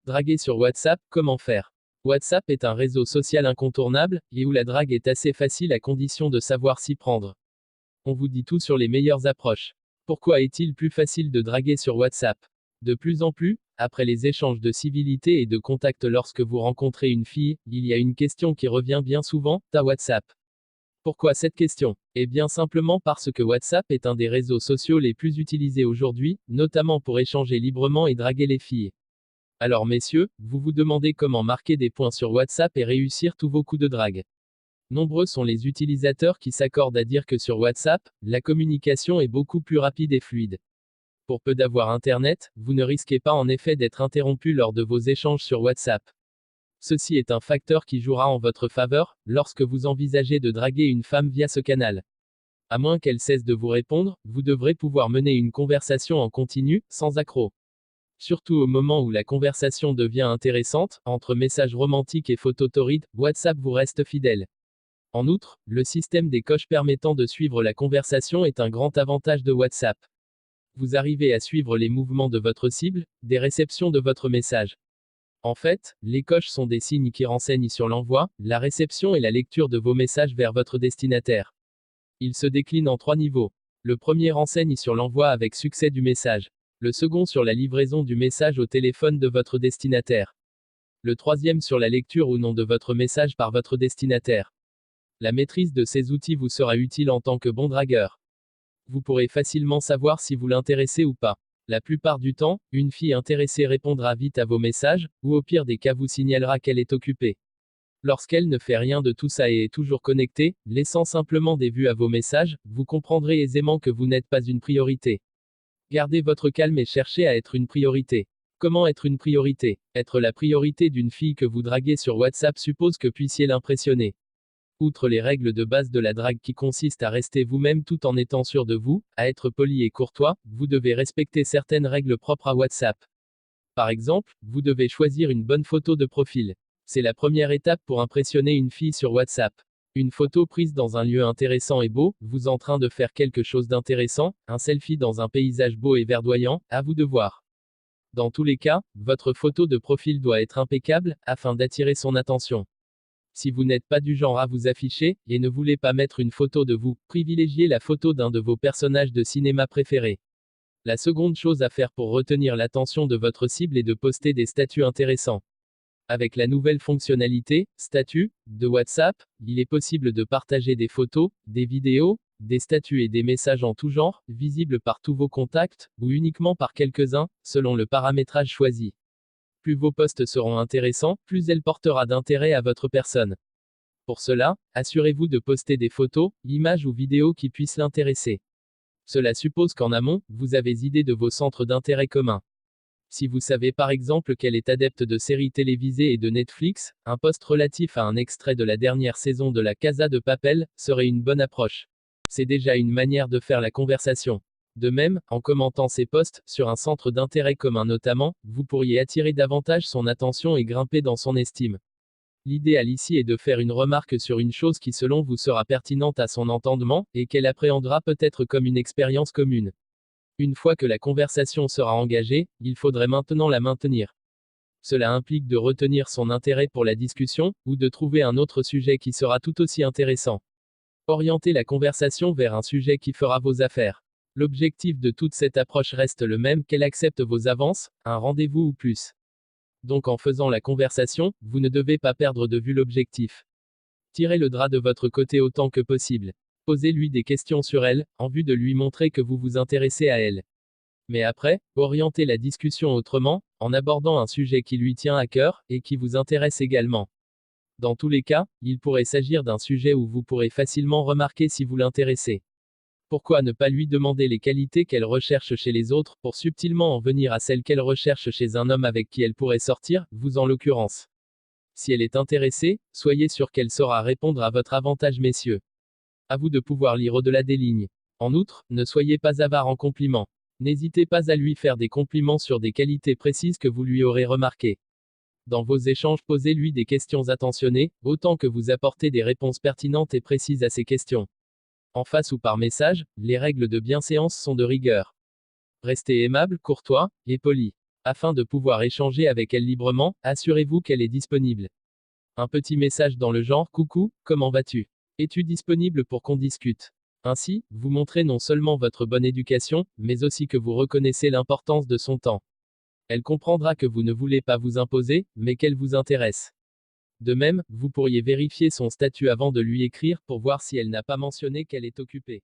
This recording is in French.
Draguer sur WhatsApp, comment faire? WhatsApp est un réseau social incontournable, et où la drague est assez facile à condition de savoir s'y prendre. On vous dit tout sur les meilleures approches. Pourquoi est-il plus facile de draguer sur WhatsApp? De plus en plus, après les échanges de civilité et de contact lorsque vous rencontrez une fille, il y a une question qui revient bien souvent, t'as WhatsApp? Pourquoi cette question? Eh bien simplement parce que WhatsApp est un des réseaux sociaux les plus utilisés aujourd'hui, notamment pour échanger librement et draguer les filles. Alors messieurs, vous vous demandez comment marquer des points sur WhatsApp et réussir tous vos coups de drague. Nombreux sont les utilisateurs qui s'accordent à dire que sur WhatsApp, la communication est beaucoup plus rapide et fluide. Pour peu d'avoir Internet, vous ne risquez pas en effet d'être interrompu lors de vos échanges sur WhatsApp. Ceci est un facteur qui jouera en votre faveur, lorsque vous envisagez de draguer une femme via ce canal. À moins qu'elle cesse de vous répondre, vous devrez pouvoir mener une conversation en continu, sans accroc. Surtout au moment où la conversation devient intéressante, entre messages romantiques et photos torrides, WhatsApp vous reste fidèle. En outre, le système des coches permettant de suivre la conversation est un grand avantage de WhatsApp. Vous arrivez à suivre les mouvements de votre cible, des réceptions de votre message. En fait, les coches sont des signes qui renseignent sur l'envoi, la réception et la lecture de vos messages vers votre destinataire. Ils se déclinent en 3 niveaux. Le premier renseigne sur l'envoi avec succès du message. Le second sur la livraison du message au téléphone de votre destinataire. Le troisième sur la lecture ou non de votre message par votre destinataire. La maîtrise de ces outils vous sera utile en tant que bon dragueur. Vous pourrez facilement savoir si vous l'intéressez ou pas. La plupart du temps, une fille intéressée répondra vite à vos messages, ou au pire des cas vous signalera qu'elle est occupée. Lorsqu'elle ne fait rien de tout ça et est toujours connectée, laissant simplement des vues à vos messages, vous comprendrez aisément que vous n'êtes pas une priorité. Gardez votre calme et cherchez à être une priorité. Comment être une priorité? Être la priorité d'une fille que vous draguez sur WhatsApp suppose que puissiez l'impressionner. Outre les règles de base de la drague qui consistent à rester vous-même tout en étant sûr de vous, à être poli et courtois, vous devez respecter certaines règles propres à WhatsApp. Par exemple, vous devez choisir une bonne photo de profil. C'est la première étape pour impressionner une fille sur WhatsApp. Une photo prise dans un lieu intéressant et beau, vous en train de faire quelque chose d'intéressant, un selfie dans un paysage beau et verdoyant, à vous de voir. Dans tous les cas, votre photo de profil doit être impeccable, afin d'attirer son attention. Si vous n'êtes pas du genre à vous afficher, et ne voulez pas mettre une photo de vous, privilégiez la photo d'un de vos personnages de cinéma préférés. La seconde chose à faire pour retenir l'attention de votre cible est de poster des statuts intéressants. Avec la nouvelle fonctionnalité, statut, de WhatsApp, il est possible de partager des photos, des vidéos, des statuts et des messages en tout genre, visibles par tous vos contacts, ou uniquement par quelques-uns, selon le paramétrage choisi. Plus vos posts seront intéressants, plus elle portera d'intérêt à votre personne. Pour cela, assurez-vous de poster des photos, images ou vidéos qui puissent l'intéresser. Cela suppose qu'en amont, vous avez idée de vos centres d'intérêt communs. Si vous savez par exemple qu'elle est adepte de séries télévisées et de Netflix, un post relatif à un extrait de la dernière saison de La Casa de Papel serait une bonne approche. C'est déjà une manière de faire la conversation. De même, en commentant ces posts, sur un centre d'intérêt commun notamment, vous pourriez attirer davantage son attention et grimper dans son estime. L'idéal ici est de faire une remarque sur une chose qui selon vous sera pertinente à son entendement, et qu'elle appréhendera peut-être comme une expérience commune. Une fois que la conversation sera engagée, il faudrait maintenant la maintenir. Cela implique de retenir son intérêt pour la discussion, ou de trouver un autre sujet qui sera tout aussi intéressant. Orientez la conversation vers un sujet qui fera vos affaires. L'objectif de toute cette approche reste le même, qu'elle accepte vos avances, un rendez-vous ou plus. Donc en faisant la conversation, vous ne devez pas perdre de vue l'objectif. Tirez le drap de votre côté autant que possible. Posez-lui des questions sur elle, en vue de lui montrer que vous vous intéressez à elle. Mais après, orientez la discussion autrement, en abordant un sujet qui lui tient à cœur, et qui vous intéresse également. Dans tous les cas, il pourrait s'agir d'un sujet où vous pourrez facilement remarquer si vous l'intéressez. Pourquoi ne pas lui demander les qualités qu'elle recherche chez les autres, pour subtilement en venir à celles qu'elle recherche chez un homme avec qui elle pourrait sortir, vous en l'occurrence. Si elle est intéressée, soyez sûr qu'elle saura répondre à votre avantage messieurs. À vous de pouvoir lire au-delà des lignes. En outre, ne soyez pas avare en compliments. N'hésitez pas à lui faire des compliments sur des qualités précises que vous lui aurez remarquées. Dans vos échanges, posez-lui des questions attentionnées, autant que vous apportez des réponses pertinentes et précises à ses questions. En face ou par message, les règles de bienséance sont de rigueur. Restez aimable, courtois, et poli. Afin de pouvoir échanger avec elle librement, assurez-vous qu'elle est disponible. Un petit message dans le genre: Coucou, comment vas-tu? Es-tu disponible pour qu'on discute? Ainsi, vous montrez non seulement votre bonne éducation, mais aussi que vous reconnaissez l'importance de son temps. Elle comprendra que vous ne voulez pas vous imposer, mais qu'elle vous intéresse. De même, vous pourriez vérifier son statut avant de lui écrire pour voir si elle n'a pas mentionné qu'elle est occupée.